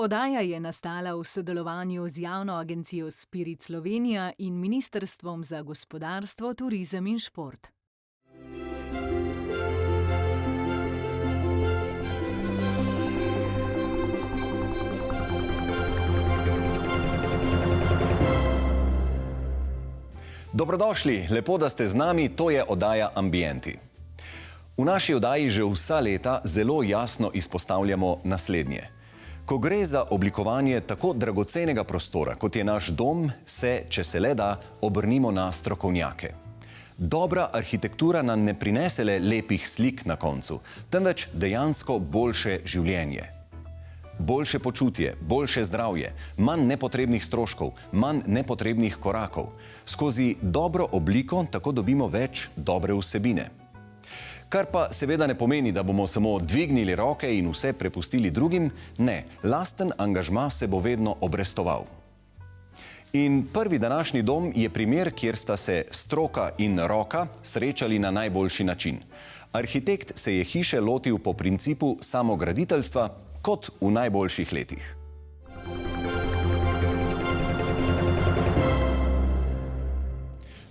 Oddaja je nastala v sodelovanju z javno agencijo Spirit Slovenija in Ministrstvom za gospodarstvo, turizem in šport. Dobrodošli, lepo, da ste z nami, to je oddaja Ambienti. V naši oddaji že vsa leta zelo jasno izpostavljamo naslednje. Ko gre za oblikovanje tako dragocenega prostora, kot je naš dom, se, če se le da, obrnimo na strokovnjake. Dobra arhitektura nam ne prinese le lepih slik na koncu, temveč dejansko boljše življenje. Boljše počutje, boljše zdravje, manj nepotrebnih stroškov, manj nepotrebnih korakov. Skozi dobro obliko tako dobimo več dobre vsebine. Kar pa seveda ne pomeni, da bomo samo dvignili roke in vse prepustili drugim, ne, lasten angažma se bo vedno obrestoval. In prvi današnji dom je primer, kjer sta se stroka in roka srečali na najboljši način. Arhitekt se je hiše lotil po principu samograditeljstva, kot v najboljših letih.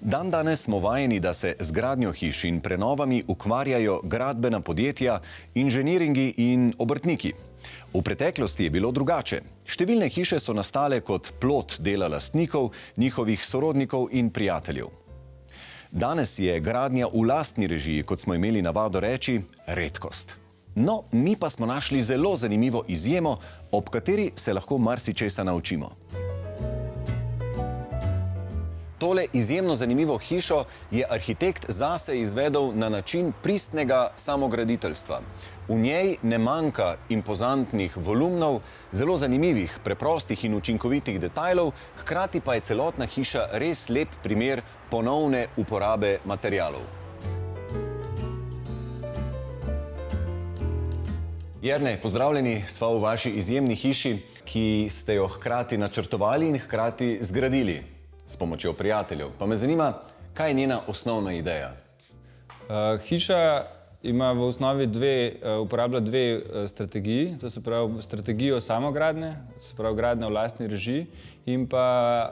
Dandanes smo vajeni, da se z gradnjo hiš in prenovami ukvarjajo gradbena podjetja, inženiringi in obrtniki. V preteklosti je bilo drugače. Številne hiše so nastale kot plod dela lastnikov, njihovih sorodnikov in prijateljev. Danes je gradnja v lastni režiji, kot smo imeli navado reči, redkost. No, mi pa smo našli zelo zanimivo izjemo, ob kateri se lahko marsičesa naučimo. Tole izjemno zanimivo hišo je arhitekt zase izvedel na način pristnega samograditeljstva. V njej ne manjka impozantnih volumnov, zelo zanimivih, preprostih in učinkovitih detajlov, hkrati pa je celotna hiša res lep primer ponovne uporabe materialov. Jernej, pozdravljeni, sva v vaši izjemni hiši, ki ste jo hkrati načrtovali in hkrati zgradili s pomočjo prijateljev. Pa me zanima, kaj je njena osnovna ideja? Hiša ima v osnovi uporablja dve strategiji, to se pravi strategijo samogradnje, se pravi gradnja v lastni režiji in pa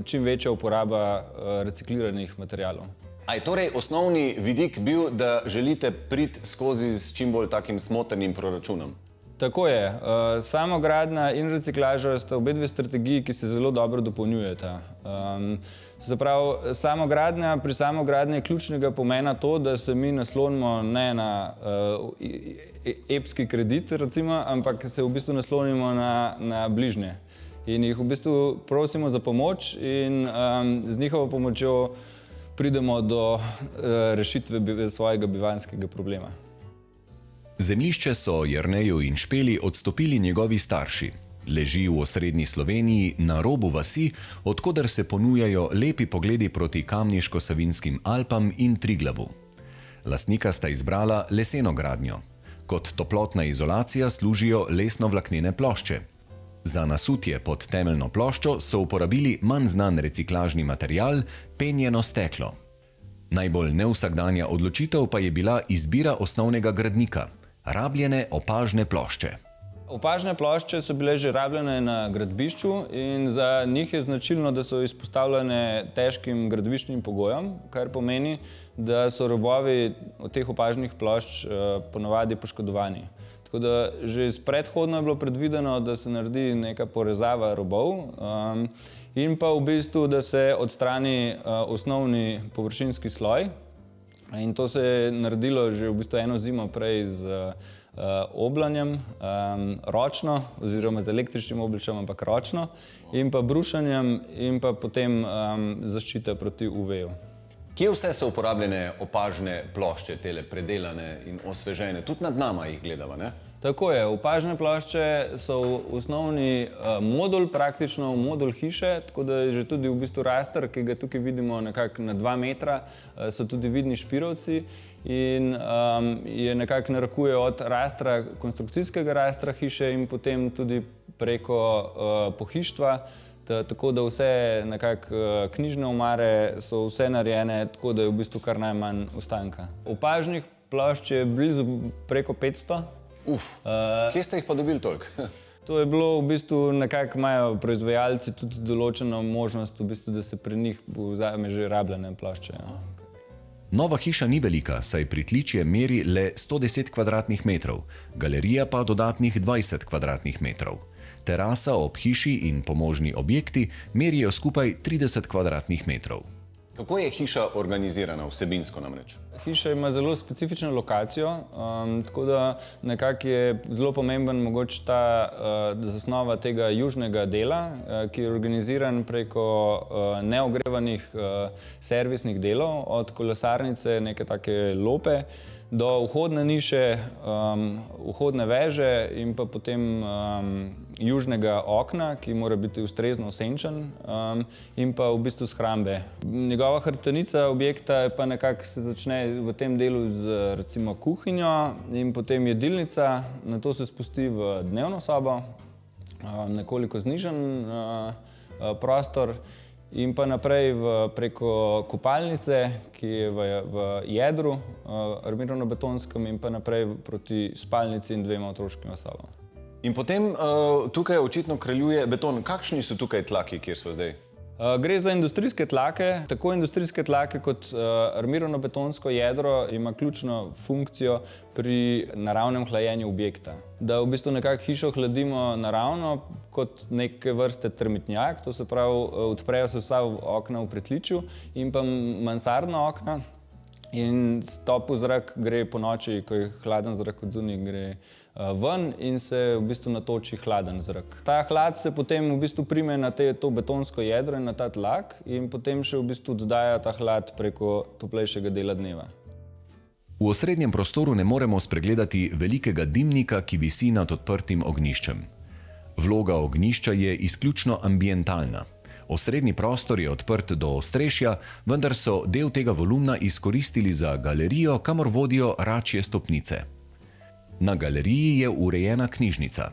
čim večja uporaba recikliranih materialov. A je torej osnovni vidik bil, da želite priti skozi s čim bolj takim smotrnim proračunom? Tako je. Samogradnja in reciklaža sta obe dve strategiji, ki se zelo dobro dopolnjujeta. Pri samogradnji je ključnega pomena to, da se mi naslonimo ne na epski kredit, recimo, ampak se v bistvu naslonimo na bližnje. In jih v bistvu prosimo za pomoč in z njihovo pomočjo pridemo do rešitve svojega bivanjskega problema. Zemljišče so Jerneju in Špeli odstopili njegovi starši. Leži v osrednji Sloveniji na robu vasi, od koder se ponujajo lepi pogledi proti Kamniško-Savinjskim Alpam in Triglavu. Lastnika sta izbrala leseno gradnjo. Kot toplotna izolacija služijo lesno-vlaknene plošče. Za nasutje pod temeljno ploščo so uporabili manj znan reciklažni material, penjeno steklo. Najbolj nevsakdanja odločitev pa je bila izbira osnovnega gradnika – rabljene opažne plošče. Opažne plošče so bile že rabljene na gradbišču in za njih je značilno, da so izpostavljene težkim gradbiščnim pogojem, kar pomeni, da so robovi od teh opažnih plošč ponavadi poškodovani. Tako da že predhodno je bilo predvideno, da se naredi neka porezava robov in pa v bistvu, da se odstrani osnovni površinski sloj. In to se je naredilo že v bistvu eno zimo prej z oblanjem, ročno, oziroma z električnim obličem, ampak ročno, in pa brušanjem in pa potem zaščita proti UV-ju. Kje vse so uporabljene opažne plošče, tele predelane in osvežene? Tudi nad nama jih gledava, ne? Tako je. Opažne plošče so osnovni modul, praktično modul hiše, tako da je že tudi v bistvu raster, ki ga tukaj vidimo nekako na 2 metra, so tudi vidni špirovci in je nekako narekuje od rastra, konstrukcijskega rastra hiše in potem tudi preko pohištva, tako da vse nekako knjižne omare so vse narejene, tako da je v bistvu kar najmanj ostanka. Opažnih plošč je blizu preko 500. Kje ste jih pa dobili toliko? To je bilo v bistvu nekako imajo proizvajalci tudi določeno možnost, v bistvu, da se pri njih vzame že rabljene plošče. Ja. Nova hiša ni velika, saj pritličje meri le 110 kvadratnih metrov, galerija pa dodatnih 20 kvadratnih metrov. Terasa ob hiši in pomožni objekti merijo skupaj 30 kvadratnih metrov. Kako je hiša organizirana vsebinsko namreč? Hiša ima zelo specifično lokacijo, tako da nekako je zelo pomemben mogoče ta zasnova tega južnega dela, ki je organiziran preko neogrevanih servisnih delov, od kolesarnice, neke take lope, do vhodne niše, vhodne veže in pa potem južnega okna, ki mora biti ustrezno osenčen, in pa v bistvu shrambe. Njegova hrbtenica objekta pa nekako se začne v tem delu z recimo kuhinjo in potem jedilnica, nato se spusti v dnevno sobo, nekoliko znižen prostor, in pa naprej preko kopalnice, ki je v jedru armirano-betonskem, in pa naprej proti spalnici in dvema otroškima sobama. In potem tukaj očitno kraljuje beton. Kakšni so tukaj tlaki, kjer smo zdaj? Gre za industrijske tlake. Tako industrijske tlake kot armirano-betonsko jedro ima ključno funkcijo pri naravnem hlajenju objekta. Da v bistvu nekako hišo hladimo naravno kot neke vrste termitnjak, to se pravi, odprejo se vsa okna v pritličju in pa mansardna okna in topel zrak gre po noči, ko je hladen zrak od zunaj, gre ven in se v bistvu natoči hladen zrak. Ta hlad se potem v bistvu prime na to betonsko jedro in na ta tlak in potem še v bistvu dodaja ta hlad preko toplejšega dela dneva. V osrednjem prostoru ne moremo spregledati velikega dimnika, ki visi nad odprtim ognjiščem. Vloga ognjišča je izključno ambientalna. Osrednji prostor je odprt do ostrešja, vendar so del tega volumna izkoristili za galerijo, kamor vodijo račje stopnice. Na galeriji je urejena knjižnica.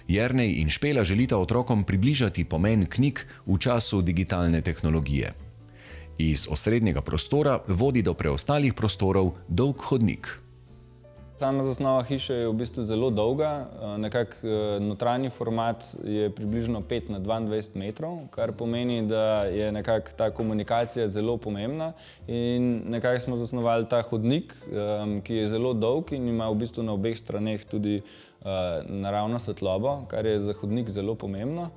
Jernej in Špela želita otrokom približati pomen knjig v času digitalne tehnologije. Iz osrednjega prostora vodi do preostalih prostorov dolg hodnik. Sama zasnova hiše je v bistvu zelo dolga, nekako notranji format je približno 5 na 22 metrov, kar pomeni, da je nekako ta komunikacija zelo pomembna in nekako smo zasnovali ta hodnik, ki je zelo dolg in ima v bistvu na obeh straneh tudi naravno svetlobo, kar je za hodnik zelo pomembno.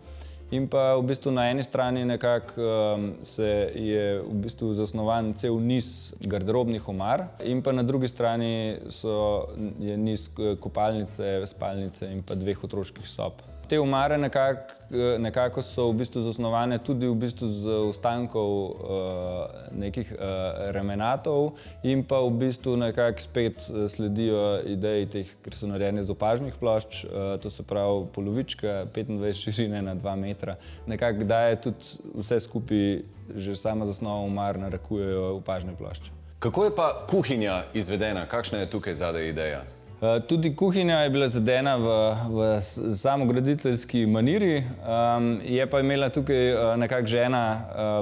In pa v bistvu na eni strani nekako je v bistvu zasnovan cel niz garderobnih omar in pa na drugi strani je niz kopalnice, spalnice in pa 2 otroških sob. Te omare nekako so v bistvu zasnovane tudi v bistvu z ostankov nekih remenatov in pa v bistvu nekako spet sledijo ideji teh, ker so narejene z opažnih plošč, to se pravi polovička, 25 širine na 2 metra. Nekako daje tudi vse skupaj, že sama zasnova omar narekujejo opažne plošče. Kako je pa kuhinja izvedena? Kakšna je tukaj zadaj ideja? Tudi kuhinja je bila zadena v samograditeljski maniri, je pa imela tukaj nekako žena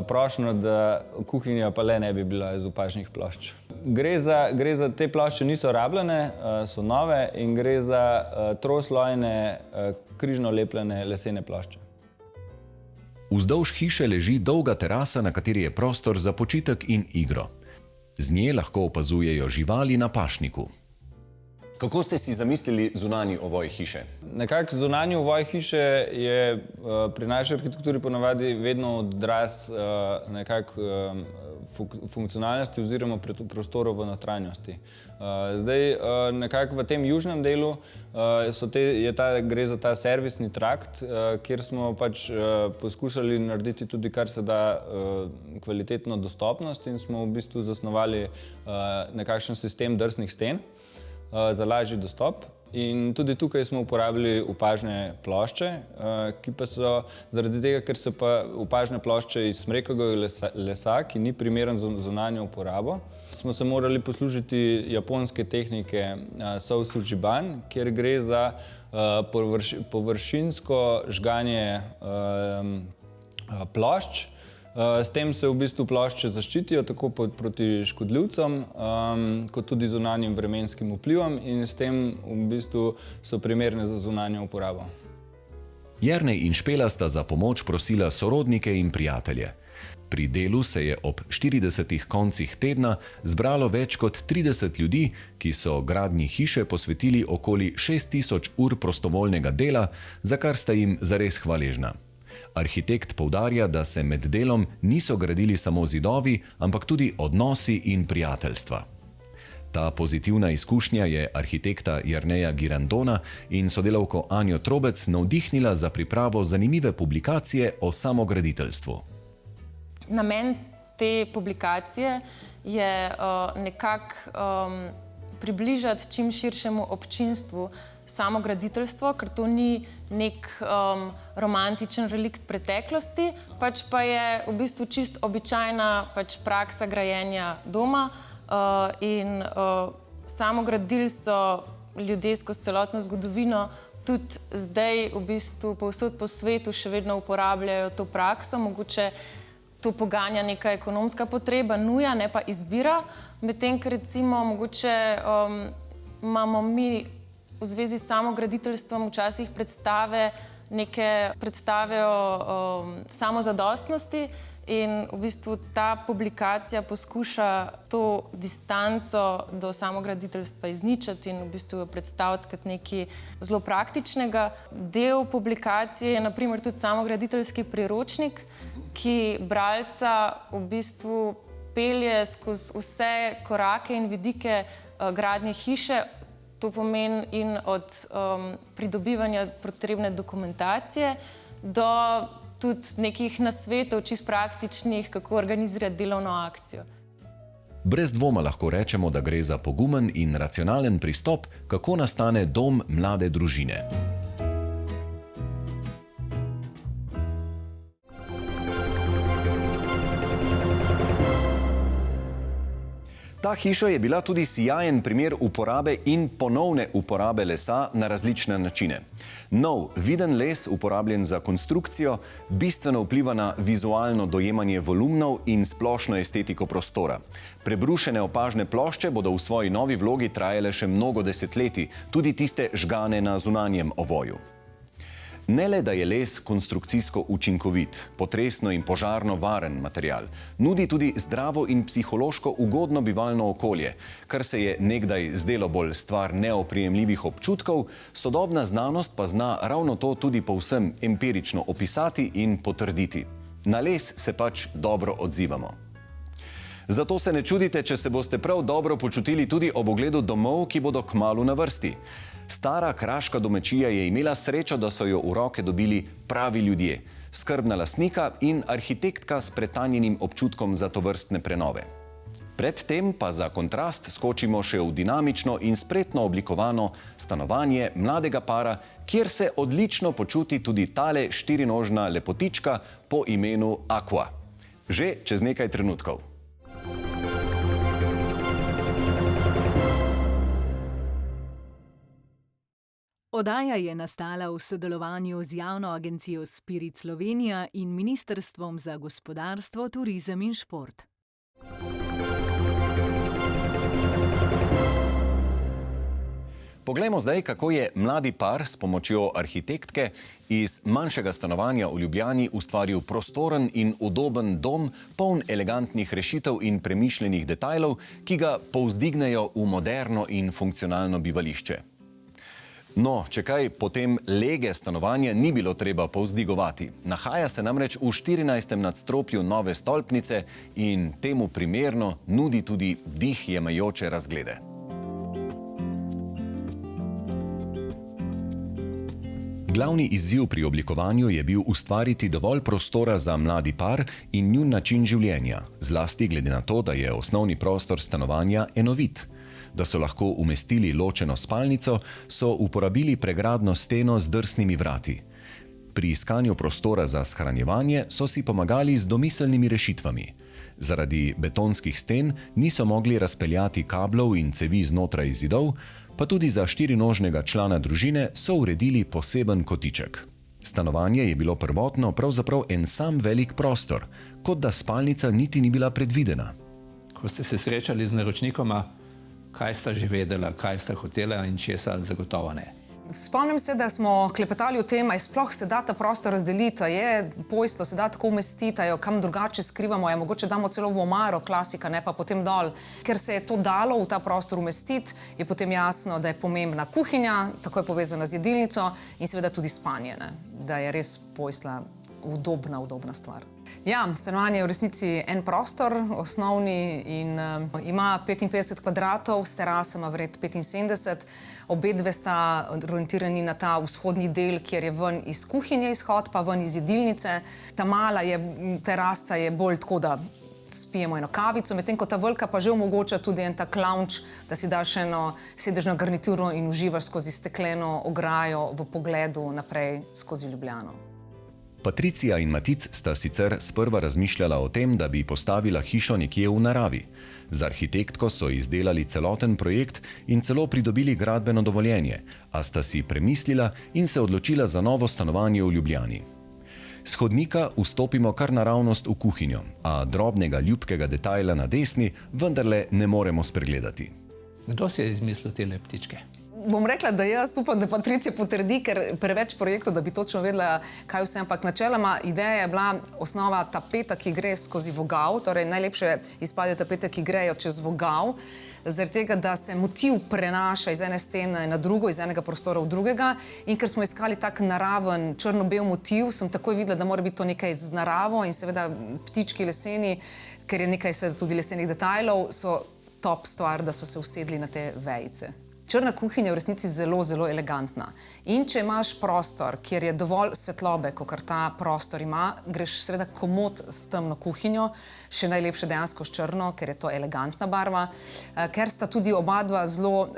prošnjo, da kuhinja pa le ne bi bila iz opažnih plošč. Gre za te plošče, niso rabljene, so nove in gre za troslojne, križno lepljene lesene plošče. Vzdolž hiše leži dolga terasa, na kateri je prostor za počitek in igro. Z nje lahko opazujejo živali na pašniku. Kako ste si zamislili zunanji ovoj hiše? Nekako zunanji ovoj hiše je pri naši arhitekturi ponavadi vedno odraz nekako funkcionalnosti oziroma prostorov v notranjosti. Zdaj nekako v tem južnem delu gre za ta servisni trakt, kjer smo pač poskušali narediti tudi kar se da kvalitetno dostopnost in smo v bistvu zasnovali nekakšen sistem drsnih sten za lažji dostop. In tudi tukaj smo uporabili opažne plošče, ki pa so zaradi tega, ker so pa opažne plošče iz smrekovega lesa, ki ni primeren za zunanjo uporabo, smo se morali poslužiti japonske tehnike Sousūjiban, kjer gre za površinsko žganje plošč. S tem se v bistvu plošče zaščitijo tako proti škodljivcem, kot tudi zunanjim vremenskim vplivom in s tem v bistvu so primerne za zunanjo uporabo. Jernej in Špela sta za pomoč prosila sorodnike in prijatelje. Pri delu se je ob 40 koncih tedna zbralo več kot 30 ljudi, ki so gradnji hiše posvetili okoli 6000 ur prostovoljnega dela, za kar sta jim zares hvaležna. Arhitekt poudarja, da se med delom niso gradili samo zidovi, ampak tudi odnosi in prijateljstva. Ta pozitivna izkušnja je arhitekta Jerneja Girandona in sodelavko Anjo Trobec navdihnila za pripravo zanimive publikacije o samograditeljstvu. Namen te publikacije je nekako približati čim širšemu občinstvu samograditeljstvo, ker to ni nek romantičen relikt preteklosti, pač pa je v bistvu čist običajna praksa grajenja doma in samogradili so ljudje skozi celotno zgodovino, tudi zdaj v bistvu povsod po svetu še vedno uporabljajo to prakso, mogoče to poganja neka ekonomska potreba, nuja, ne pa izbira, medtem, ker recimo mogoče imamo mi v zvezi s samograditeljstvom včasih predstave o samozadostnosti in v bistvu ta publikacija poskuša to distanco do samograditeljstva izničiti in v bistvu jo predstaviti kot nekaj zelo praktičnega. Del publikacije je na primer tudi samograditeljski priročnik, ki bralca v bistvu pelje skozi vse korake in vidike gradnje hiše. To pomeni in od pridobivanja potrebne dokumentacije do tudi nekih nasvetov, čisto praktičnih, kako organizirati delovno akcijo. Brez dvoma lahko rečemo, da gre za pogumen in racionalen pristop, kako nastane dom mlade družine. Ta hiša je bila tudi sijajen primer uporabe in ponovne uporabe lesa na različne načine. Nov, viden les, uporabljen za konstrukcijo, bistveno vpliva na vizualno dojemanje volumnov in splošno estetiko prostora. Prebrušene opažne plošče bodo v svoji novi vlogi trajale še mnogo desetletij, tudi tiste žgane na zunanjem ovoju. Ne le, da je les konstrukcijsko učinkovit, potresno in požarno varen material, nudi tudi zdravo in psihološko ugodno bivalno okolje, kar se je nekdaj zdelo bolj stvar neoprijemljivih občutkov, sodobna znanost pa zna ravno to tudi povsem empirično opisati in potrditi. Na les se pač dobro odzivamo. Zato se ne čudite, če se boste prav dobro počutili tudi ob ogledu domov, ki bodo kmalu na vrsti. Stara kraška domačija je imela srečo, da so jo v roke dobili pravi ljudje, skrbna lastnika in arhitektka s pretanjenim občutkom za tovrstne prenove. Predtem pa za kontrast skočimo še v dinamično in spretno oblikovano stanovanje mladega para, kjer se odlično počuti tudi tale štirinožna lepotička po imenu Aqua. Že čez nekaj trenutkov. Oddaja je nastala v sodelovanju z javno agencijo Spirit Slovenija in Ministrstvom za gospodarstvo, turizem in šport. Poglejmo zdaj, kako je mladi par s pomočjo arhitektke iz manjšega stanovanja v Ljubljani ustvaril prostoren in udoben dom, poln elegantnih rešitev in premišljenih detajlov, ki ga povzdignejo v moderno in funkcionalno bivališče. No, če kaj, potem lege stanovanja ni bilo treba povzdigovati. Nahaja se namreč v 14. nadstropju nove stolpnice in temu primerno nudi tudi dih jemajoče razglede. Glavni izziv pri oblikovanju je bil ustvariti dovolj prostora za mladi par in njun način življenja, zlasti glede na to, da je osnovni prostor stanovanja enovit. Da so lahko umestili ločeno spalnico, so uporabili pregradno steno z drsnimi vrati. Pri iskanju prostora za shranjevanje so si pomagali z domiselnimi rešitvami. Zaradi betonskih sten niso mogli razpeljati kablov in cevi znotraj zidov, pa tudi za štirinožnega člana družine so uredili poseben kotiček. Stanovanje je bilo prvotno pravzaprav en sam velik prostor, kot da spalnica niti ni bila predvidena. Ko ste se srečali z naročnikoma, kaj sta že vedela, kaj sta hotela in česa zagotovo ne? Spomnim se, da smo klepetali o tem, ali sploh se da ta prostor razdeliti, je pojstvo, se da tako umestiti, kam drugače skrivamo, je mogoče damo celo v omaro, klasika, ne pa potem dol. Ker se je to dalo v ta prostor umestiti, je potem jasno, da je pomembna kuhinja, tako je povezana z jedilnico in seveda tudi spanje, ne? Da je res pojsla udobna stvar. Ja, stanovanje je v resnici en prostor, osnovni, in ima 55 kvadratov, s terasama vred 75. Obe dve sta orientirani na ta vzhodni del, kjer je ven iz kuhinje izhod, pa ven iz jedilnice. Ta mala terasca je bolj tako, da spijemo eno kavico, medtem ko ta velika pa že omogoča tudi en tak lounge, da si daš eno sedežno garnituro in uživaš skozi stekleno ograjo v pogledu naprej skozi Ljubljano. Patricija in Matic sta sicer sprva razmišljala o tem, da bi postavila hišo nekje v naravi. Z arhitektko so izdelali celoten projekt in celo pridobili gradbeno dovoljenje, a sta si premislila in se odločila za novo stanovanje v Ljubljani. S hodnika vstopimo kar naravnost v kuhinjo, a drobnega ljubkega detajla na desni vendarle ne moremo spregledati. Kdo si je izmislil te ptičke? Bom rekla, da jaz upam, da Patricija potrdi, ker preveč projektov, da bi točno vedela, kaj vse, ampak načeloma ideja je bila osnova tapeta, ki gre skozi vogal, torej najlepše izpade tapete, ki grejo čez vogal, zaradi tega, da se motiv prenaša iz ene stene na drugo, iz enega prostora v drugega, in ker smo iskali tak naraven črno-bel motiv, sem takoj videla, da mora biti to nekaj z naravo in seveda ptički leseni, ker je nekaj seveda tudi lesenih detajlov, so top stvar, da so se usedli na te vejice. Črna kuhinja je v resnici zelo elegantna. In če imaš prostor, kjer je dovolj svetlobe, kakor ta prostor ima, greš seveda komot s temno kuhinjo, še najlepše dejansko s črno, ker je to elegantna barva. Ker sta tudi oba dva zelo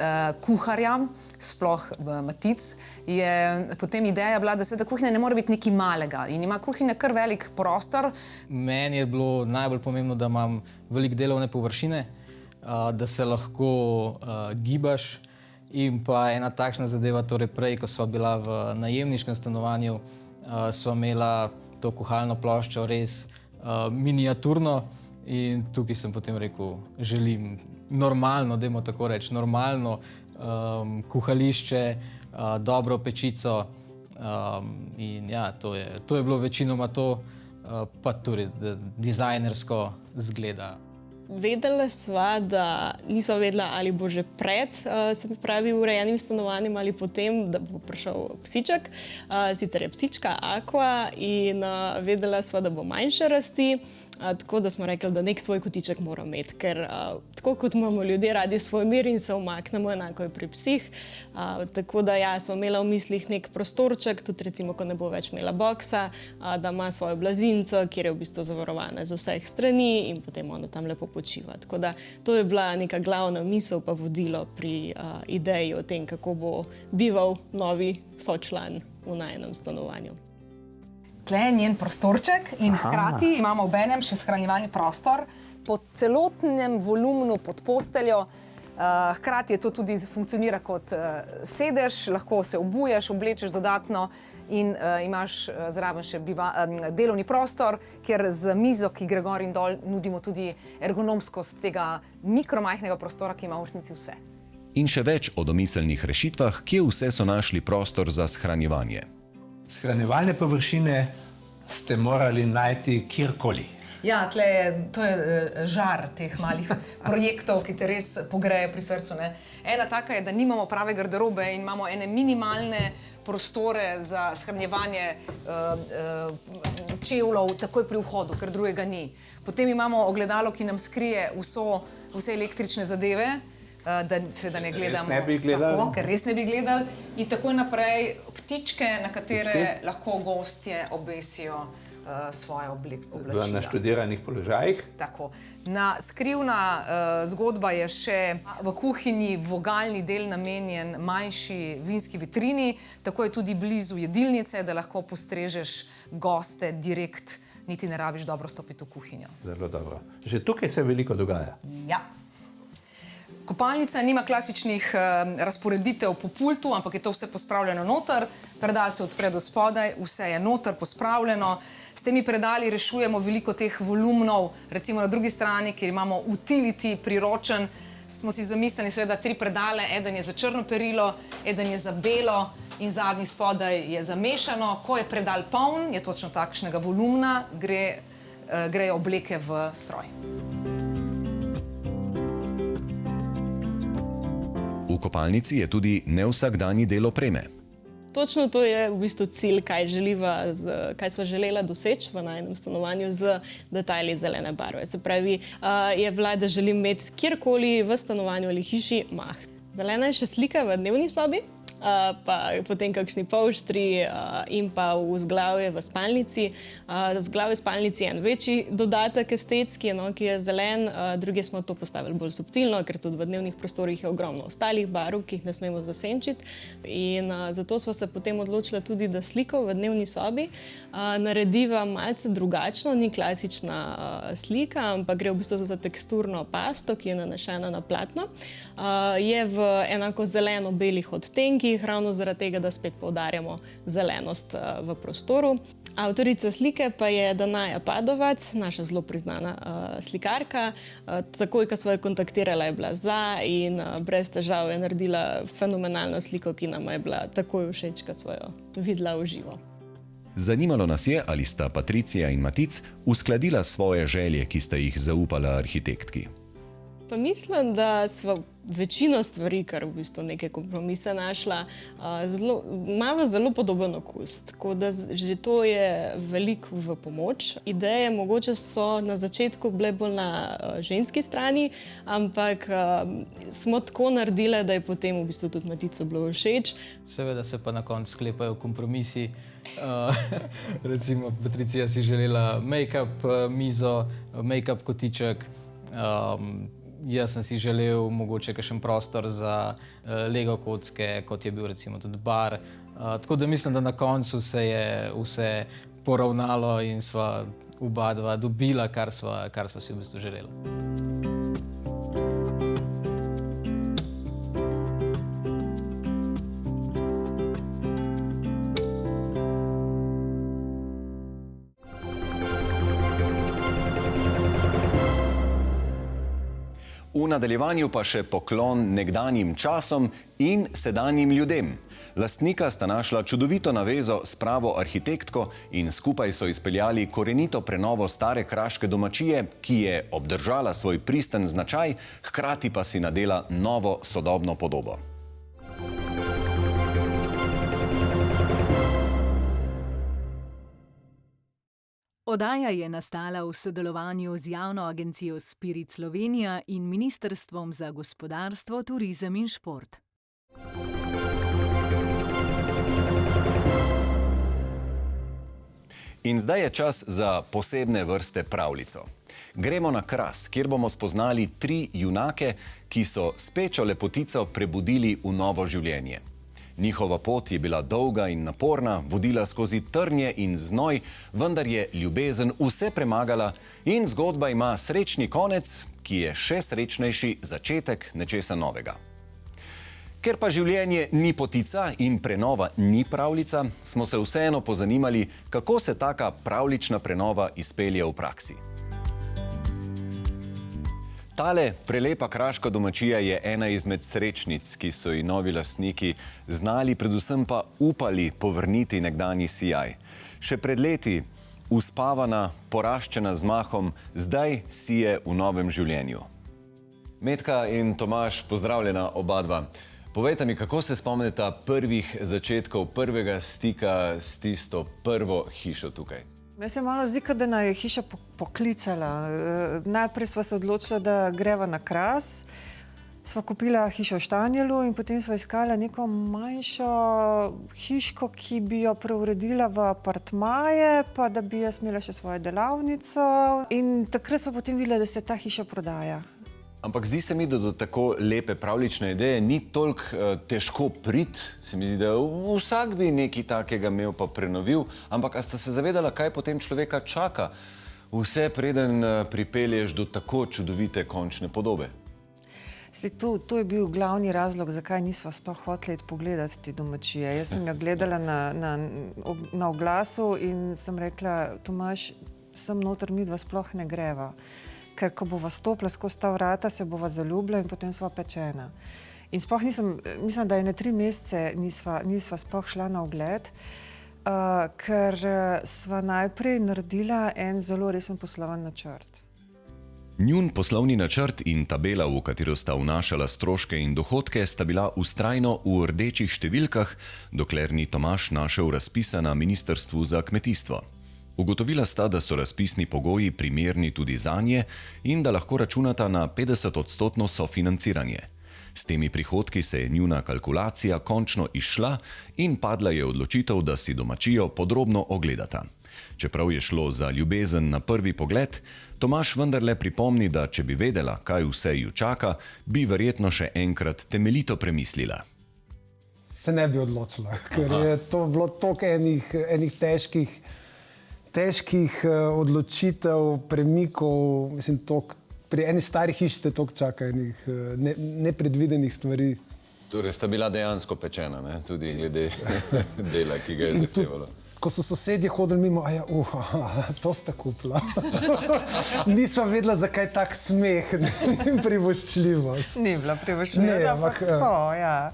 kuharja, sploh Matic, je potem ideja bila, da seveda kuhinja ne more biti nekaj malega in ima kuhinja kar velik prostor. Meni je bilo najbolj pomembno, da imam veliko delovne površine, da se lahko gibaš. In pa ena takšna zadeva, torej prej, ko sva bila v najemniškem stanovanju, sva imela to kuhalno ploščo res miniaturno in tukaj sem potem rekel, želim normalno, dajmo tako reči, normalno kuhališče, dobro pečico in ja, to je bilo večinoma to, pa tudi dizajnersko zgleda. Vedela sva, da nisva vedela, ali bo že pred, se pravi, urejenim stanovanjem ali potem, da bo prišel psiček. Sicer je psička Aqua in vedela sva, da bo manjše rasti, tako da smo rekli, da nek svoj kotiček mora imeti, ker tako kot imamo ljudje radi svoj mir in se umaknemo, enako je pri psih. Tako da ja, smo imela v mislih nek prostorček, tudi recimo, ko ne bo več imela boksa, da ima svojo blazinco, kjer je v bistvu zavarovana z vseh strani in potem ona tam lepo počiva. Tako da to je bila neka glavna misel pa vodilo pri ideji o tem, kako bo bival novi sočlan v najenem stanovanju. Tle je njen prostorček in hkrati imamo obenem še shranjevalni prostor po celotnem volumnu pod posteljo. Hkrati je to tudi funkcionira kot sedež, lahko se obuješ, oblečeš dodatno in imaš zraven še delovni prostor, kjer z mizo, ki gre gor in dol, nudimo tudi ergonomskost tega mikromajhnega prostora, ki ima v resnici vse. In še več o domiselnih rešitvah, kje vse so našli prostor za shranjevanje. Shranjevalne površine ste morali najti kjerkoli. Ja, to je žar teh malih projektov, ki te res pogreje pri srcu, ne. Ena taka je, da nimamo prave garderobe in imamo ene minimalne prostore za shranjevanje čevljev takoj pri vhodu, ker drugega ni. Potem imamo ogledalo, ki nam skrije vse električne zadeve, da seveda ne gledamo tako, ker res ne bi gledali. In tako naprej ptičke, na katere lahko gostje obesijo svoje oblačila. Na študiranih položajih. Tako. Skrivna zgodba je še v kuhinji vogalni del namenjen manjši vinski vitrini, tako je tudi blizu jedilnice, da lahko postrežeš goste direkt, niti ne rabiš dobro stopiti v kuhinjo. Zelo dobro. Že tukaj se veliko dogaja. Ja. Kopalnica nima klasičnih razporeditev po pultu, ampak je to vse pospravljeno noter, predal se odpre od spodaj, vse je noter pospravljeno. S temi predali rešujemo veliko teh volumnov, recimo na drugi strani, kjer imamo utility priročen, smo si zamislili seveda 3 predale, eden je za črno perilo, eden je za belo in zadnji spodaj je zamešano. Ko je predal poln, je točno takšnega volumna, grejo obleke v stroj. V kopalnici je tudi nevsakdanji del opreme. Točno to je v bistvu cilj, kaj smo želela doseči v najinem stanovanju z detajli zelene barve. Se pravi, je bila, da želim imeti kjerkoli v stanovanju ali hiši mah. Zelena je še slika v dnevni sobi, pa potem kakšni polštri in pa vzglavje v spalnici. Vzglavje v spalnici je en večji dodatek estetski, ki je zelen, druge smo to postavili bolj subtilno, ker tudi v dnevnih prostorih je ogromno ostalih barv, ki jih ne smemo zasenčiti. In zato smo se potem odločili tudi, da sliko v dnevni sobi narediva malce drugačno, ni klasična slika, ampak gre v bistvu za teksturno pasto, ki je nanešena na platno. Je v enako zeleno-belih odtenkih, ravno zaradi tega, da spet poudarjamo zelenost v prostoru. Avtorica slike pa je Danaja Padovac, naša zelo priznana slikarka. Takoj, ko smo jo kontaktirala, je bila za in brez težav je naredila fenomenalno sliko, ki nam je bila takoj všeč, ko smo jo videla v živo. Zanimalo nas je, ali sta Patricija in Matic uskladila svoje želje, ki sta jih zaupala arhitektki. Pa mislim, da smo večino stvari, kar v bistvu neke kompromise našla, imamo zelo podoben okus, tako da že to je veliko v pomoč. Ideje mogoče so na začetku bile bolj na ženski strani, ampak smo tako naredile, da je potem v bistvu tudi Matico bilo všeč. Seveda se pa na koncu sklepajo kompromisi. Recimo Patricija si želela make-up mizo, make-up kotiček, jaz sem si želel mogoče kakšen prostor za Lego kocke, kot je bil recimo tudi bar. Tako da mislim, da na koncu se je vse poravnalo in sva oba dva dobila, kar sva si v bistvu želela. V nadaljevanju pa še poklon nekdanjim časom in sedanjim ljudem. Lastnika sta našla čudovito navezo s pravo arhitektko in skupaj so izpeljali korenito prenovo stare kraške domačije, ki je obdržala svoj pristen značaj, hkrati pa si nadela novo sodobno podobo. Oddaja je nastala v sodelovanju z javno agencijo Spirit Slovenija in Ministrstvom za gospodarstvo, turizem in šport. In zdaj je čas za posebne vrste pravljico. Gremo na Kras, kjer bomo spoznali 3 junake, ki so spečo lepotico prebudili v novo življenje. Njihova pot je bila dolga in naporna, vodila skozi trnje in znoj, vendar je ljubezen vse premagala in zgodba ima srečni konec, ki je še srečnejši začetek nečesa novega. Ker pa življenje ni potica in prenova ni pravljica, smo se vseeno pozanimali, kako se taka pravljična prenova izpelje v praksi. Tale prelepa kraška domačija je ena izmed srečnic, ki so ji novi lastniki znali, predvsem pa upali povrniti nekdanji sijaj. Še pred leti uspavana, poraščena z mahom, zdaj sije v novem življenju. Metka in Tomaž, pozdravljena oba dva. Povejte mi, kako se spomnite prvih začetkov, prvega stika s tisto prvo hišo tukaj? Meni se malo zdi, da naj je hiša poklicala. Najprej sva se odločila, da greva na Kras. Sva kupila hišo v Štanjelu in potem sva iskala neko manjšo hiško, ki bi jo preuredila v apartmaje, pa da bi jaz imela še svojo delavnico. In takrat sva potem videla, da se ta hiša prodaja. Ampak zdi se mi, da do tako lepe pravljične ideje ni toliko težko priti. Se mi zdi, da vsak bi nekaj takega imel pa prenovil. Ampak a ste se zavedala, kaj potem človeka čaka? Vse preden pripelješ do tako čudovite končne podobe. To je bil glavni razlog, zakaj nisva sploh hoteli pogledati te domačije. Jaz sem jo gledala na oglasu in sem rekla, Tomaž, sem noter midva sploh ne greva. ker ko bova stopila skozi ta vrata, se bova zaljubila in potem sva pečena. In sploh mislim, da je 3 mesece nisva sploh šla na ogled, ker sva najprej naredila en zelo resen posloven načrt. Njun poslovni načrt in tabela, v katero sta vnašala stroške in dohodke, sta bila vztrajno v rdečih številkah, dokler ni Tomaž našel razpisa na Ministrstvu za kmetijstvo. Ugotovila sta, da so razpisni pogoji primerni tudi zanje in da lahko računata na 50% sofinanciranje. S temi prihodki se je njuna kalkulacija končno izšla in padla je odločitev, da si domačijo podrobno ogledata. Čeprav je šlo za ljubezen na prvi pogled, Tomaž vendarle pripomni, da če bi vedela, kaj vse ju čaka, bi verjetno še enkrat temeljito premislila. Se ne bi odločila, ker je to bilo toliko enih težkih odločitev, premikov, mislim, pri eni stari hiši te toliko čaka enih nepredvidenih stvari. Torej sta bila dejansko pečena, ne? Tudi glede dela, ki ga je zahtevalo. Ko so sosedje hodili mimo, to sta kupila. Nisva vedela, zakaj tak smeh in privoščljivost. Ni bila privoščljiva, ampak tako, ja.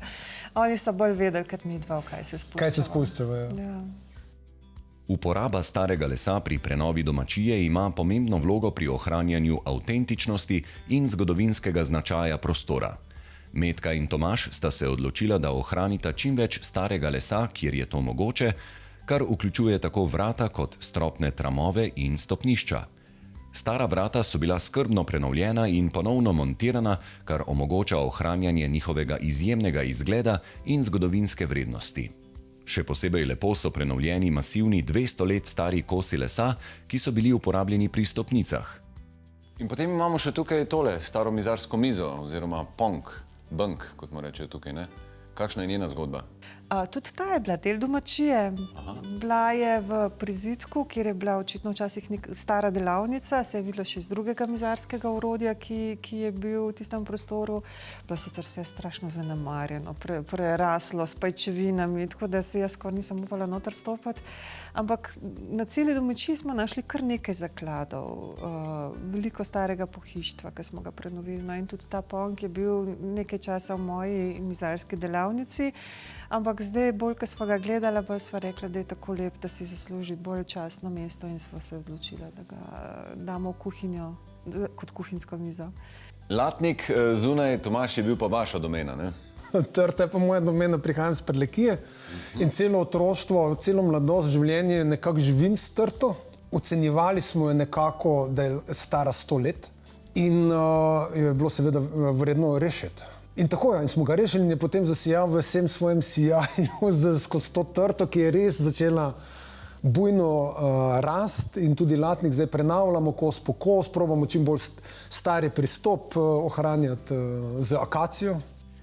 Oni so bolj vedeli, kot mi dva, kaj se spuščava. Kaj se spuščava, ja. Uporaba starega lesa pri prenovi domačije ima pomembno vlogo pri ohranjanju avtentičnosti in zgodovinskega značaja prostora. Metka in Tomaž sta se odločila, da ohranita čim več starega lesa, kjer je to mogoče, kar vključuje tako vrata kot stropne tramove in stopnišča. Stara vrata so bila skrbno prenovljena in ponovno montirana, kar omogoča ohranjanje njihovega izjemnega izgleda in zgodovinske vrednosti. Še posebej lepo so prenovljeni masivni 200 let stari kosi lesa, ki so bili uporabljeni pri stopnicah. In potem imamo še tukaj tole staro mizarsko mizo, oziroma bunk, kot mu reče tukaj, ne? Kakšna je njena zgodba? Tudi ta je bila del domačije. Bila je v prizidku, kjer je bila očitno včasih stara delavnica, se je videlo še iz drugega mizarskega orodja, ki je bil v tistem prostoru. Bilo sicer vse strašno zanemarjeno, preraslo s pajčevinami, tako da se jaz skoraj nisem upala noter stopati. Ampak na celi domačiji smo našli kar nekaj zakladov, veliko starega pohištva, ki smo ga prenovili. No, in tudi ta ponk je bil nekaj časa v moji mizarski delavnici, ampak zdaj, bolj, ko smo ga gledala, pa sva rekla, da je tako lep, da si zasluži bolj častno mesto in sva se odločila, da ga damo v kuhinjo kot kuhinjsko mizo. Latnik zunaj, Tomaž, je bil pa vaša domena, ne? Trta je pa moja domena, prihajam s Prlekije in celo otroštvo, celo mladost, življenje nekako živim s trto. Ocenjevali smo jo nekako, da je stara 100 let in jo je bilo seveda vredno rešiti. In tako je, in smo ga rešili in je potem zasijal v vsem svojem sijaju skozi to trto, ki je res začela bujno rast in tudi latnik zdaj prenavljamo kos po kos, probamo čim bolj stari pristop ohranjati z akacijo.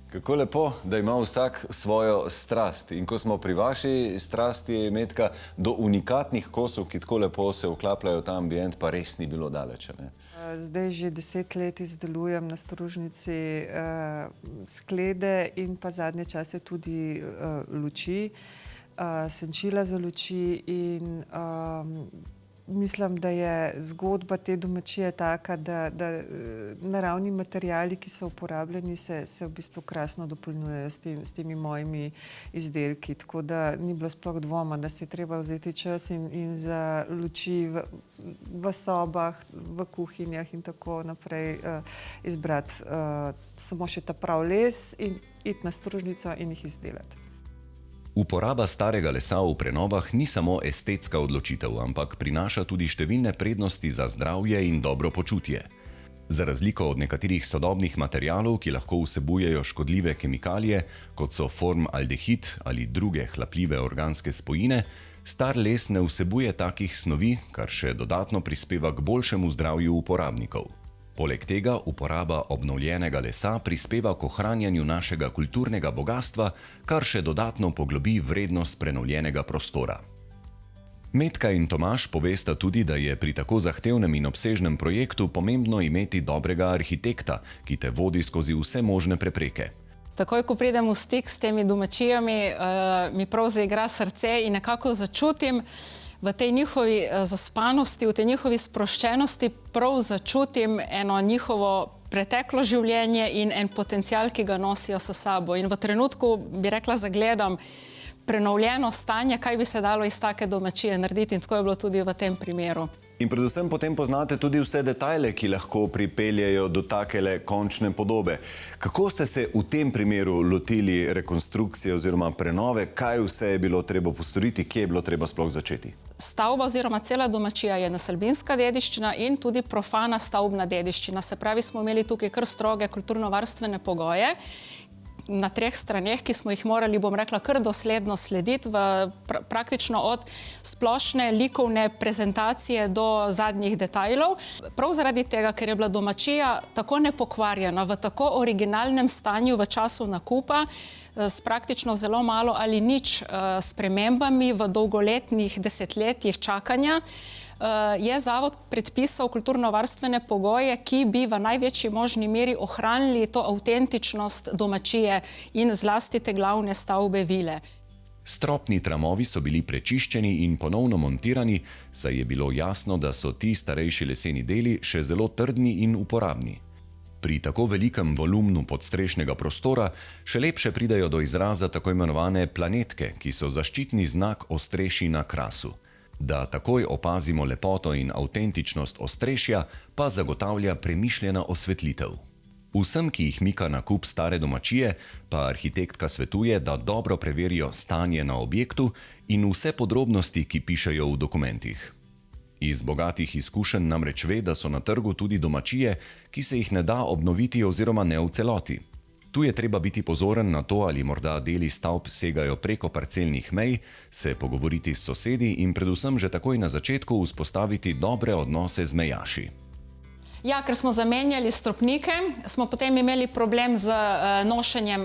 Kako lepo, da ima vsak svojo strast. In ko smo pri vaši strasti, Metka, do unikatnih kosov, ki tako lepo se vklapljajo v ta ambient, pa res ni bilo daleč, ne? Zdaj že 10 let izdelujem na Stružnici sklede in pa zadnje čase tudi luči, senčila za luči in mislim, da je zgodba te domačije taka, da naravni materiali, ki so uporabljeni, se v bistvu krasno dopolnjujejo s temi mojimi izdelki. Tako da ni bilo sploh dvoma, da se je treba vzeti čas in za luči v sobah, v kuhinjah in tako naprej izbrati samo še ta prav les in iti na Stružnico in jih izdelati. Uporaba starega lesa v prenovah ni samo estetska odločitev, ampak prinaša tudi številne prednosti za zdravje in dobro počutje. Za razliko od nekaterih sodobnih materialov, ki lahko vsebujejo škodljive kemikalije, kot so formaldehid ali druge hlapljive organske spojine, star les ne vsebuje takih snovi, kar še dodatno prispeva k boljšemu zdravju uporabnikov. Poleg tega uporaba obnovljenega lesa prispeva k ohranjanju našega kulturnega bogastva, kar še dodatno poglobi vrednost prenovljenega prostora. Metka in Tomaž povesta tudi, da je pri tako zahtevnem in obsežnem projektu pomembno imeti dobrega arhitekta, ki te vodi skozi vse možne prepreke. Takoj, ko pridem v stik s temi domačijami, mi prav zaigra srce in nekako začutim v tej njihovi zaspanosti, v tej njihovi sproščenosti prav začutim eno njihovo preteklo življenje in en potencial, ki ga nosijo s sabo. In v trenutku, bi rekla, zagledam prenovljeno stanje, kaj bi se dalo iz take domačije narediti, in tako je bilo tudi v tem primeru. In predvsem potem poznate tudi vse detajle, ki lahko pripeljejo do takele končne podobe. Kako ste se v tem primeru lotili rekonstrukcije oziroma prenove? Kaj vse je bilo treba postoriti? Kje je bilo treba sploh začeti? Stavba oziroma cela domačija je naselbinska dediščina in tudi profana stavbna dediščina. Se pravi, smo imeli tukaj kar stroge kulturno-varstvene pogoje na 3 straneh, ki smo jih morali, bom rekla, kar dosledno slediti, praktično od splošne likovne prezentacije do zadnjih detajlov. Prav zaradi tega, ker je bila domačija tako nepokvarjena, v tako originalnem stanju v času nakupa, s praktično zelo malo ali nič spremembami v dolgoletnih desetletjih čakanja, je zavod predpisal kulturno-varstvene pogoje, ki bi v največji možni meri ohranili to avtentičnost domačije in zlasti te glavne stavbe vile. Stropni tramovi so bili prečiščeni in ponovno montirani, saj je bilo jasno, da so ti starejši leseni deli še zelo trdni in uporabni. Pri tako velikem volumnu podstrešnega prostora še lepše pridajo do izraza tako imenovane planetke, ki so zaščitni znak ostrešji na krasu. Da takoj opazimo lepoto in avtentičnost ostrešja, pa zagotavlja premišljena osvetlitev. Vsem, ki jih mika nakup stare domačije, pa arhitektka svetuje, da dobro preverijo stanje na objektu in vse podrobnosti, ki pišejo v dokumentih. Iz bogatih izkušenj namreč ve, da so na trgu tudi domačije, ki se jih ne da obnoviti oziroma ne v celoti. Tu je treba biti pozoren na to, ali morda deli stavb segajo preko parcelnih mej, se pogovoriti s sosedi in predvsem že takoj na začetku vzpostaviti dobre odnose z mejaši. Ja, ker smo zamenjali stropnike, smo potem imeli problem z nošenjem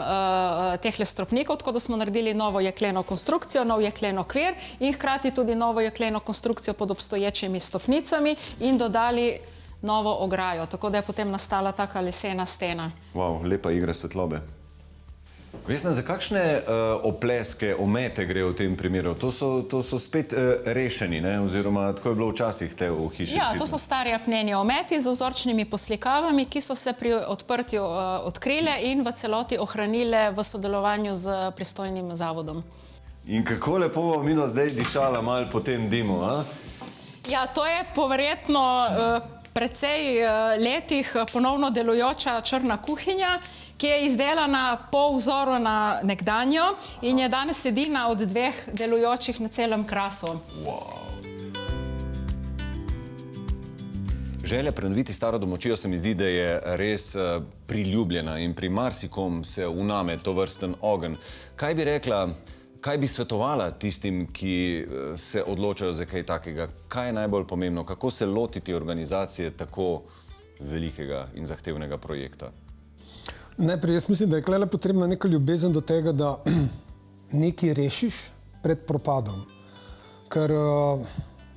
tehle stropnikov, tako da smo naredili novo jekleno konstrukcijo, nov jeklen okvir in hkrati tudi novo jekleno konstrukcijo pod obstoječimi stopnicami in dodali novo ograjo, tako da je potem nastala taka lesena stena. Wow, lepa igra svetlobe. Vesna, za kakšne opleske, omete gre v tem primeru? To so spet rešeni, ne? Oziroma tako je bilo včasih te v hiši. Ja, to so stari apneni ometi z vzorčnimi poslikavami, ki so se pri odprtju odkrile in v celoti ohranile v sodelovanju z pristojnim zavodom. In kako lepo bomo midva zdaj dišala malo po tem dimu, a? Ja, to je poverjetno precej letih ponovno delujoča črna kuhinja, ki je izdelana po vzoru na nekdanjo in je danes edina od 2 delujočih na celem Krasu. Želja prenoviti staro domačijo se mi zdi, da je res priljubljena in pri marsikom se vname tovrsten ogenj. Kaj bi rekla, kaj bi svetovala tistim, ki se odločajo za kaj takega? Kaj je najbolj pomembno? Kako se lotiti organizacije tako velikega in zahtevnega projekta? Najprej, jaz mislim, da je tukaj potrebna neka ljubezen do tega, da nekaj rešiš pred propadom. Ker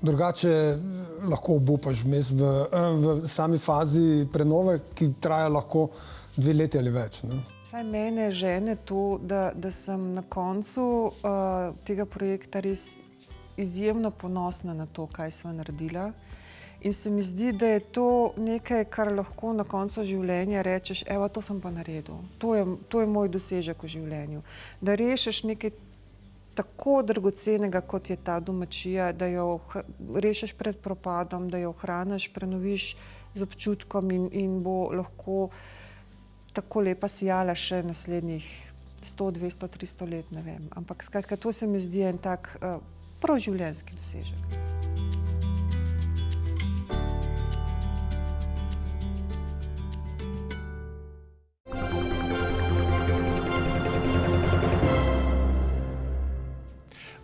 drugače lahko obupaš vmes v sami fazi prenove, ki traja lahko 2 leti ali več. Vsaj mene žene to, da sem na koncu tega projekta res izjemno ponosna na to, kaj sva naredila. In se mi zdi, da je to nekaj, kar lahko na koncu življenja rečeš, evo, to sem pa naredil. To je moj dosežek v življenju. Da rešiš nekaj tako dragocenega, kot je ta domačija, da jo rešiš pred propadom, da jo ohraniš, prenoviš z občutkom in bo lahko tako lepa sijala še naslednjih 100, 200, 300 let, ne vem. Ampak skratka, to se mi zdi en tak prav življenjski dosežek.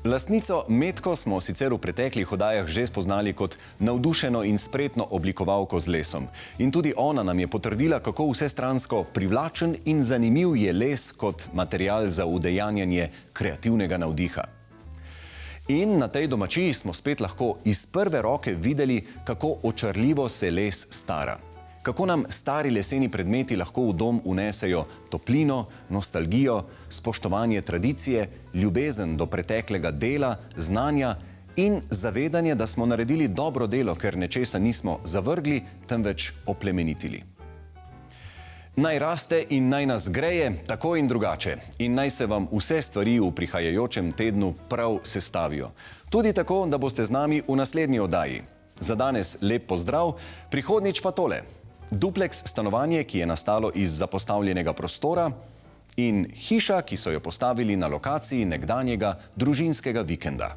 Lastnico Metko smo sicer v preteklih oddajah že spoznali kot navdušeno in spretno oblikovalko z lesom. In tudi ona nam je potrdila, kako vsestransko privlačen in zanimiv je les kot material za udejanjanje kreativnega navdiha. In na tej domačiji smo spet lahko iz prve roke videli, kako očarljivo se les stara. Kako nam stari leseni predmeti lahko v dom vnesejo toplino, nostalgijo, spoštovanje tradicije, ljubezen do preteklega dela, znanja in zavedanje, da smo naredili dobro delo, ker nečesa nismo zavrgli, temveč oplemenitili. Naj raste in naj nas greje tako in drugače in naj se vam vse stvari v prihajajočem tednu prav sestavijo. Tudi tako, da boste z nami v naslednji oddaji. Za danes lep pozdrav, prihodnjič pa tole. Duplex stanovanje, ki je nastalo iz zapostavljenega prostora, in hiša, ki so jo postavili na lokaciji nekdanjega družinskega vikenda.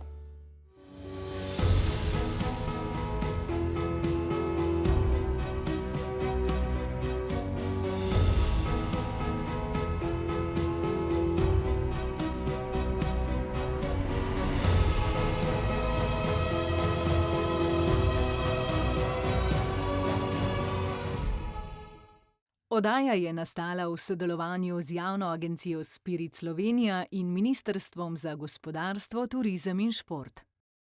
Oddaja je nastala v sodelovanju z javno agencijo Spirit Slovenija in Ministrstvom za gospodarstvo, turizem in šport.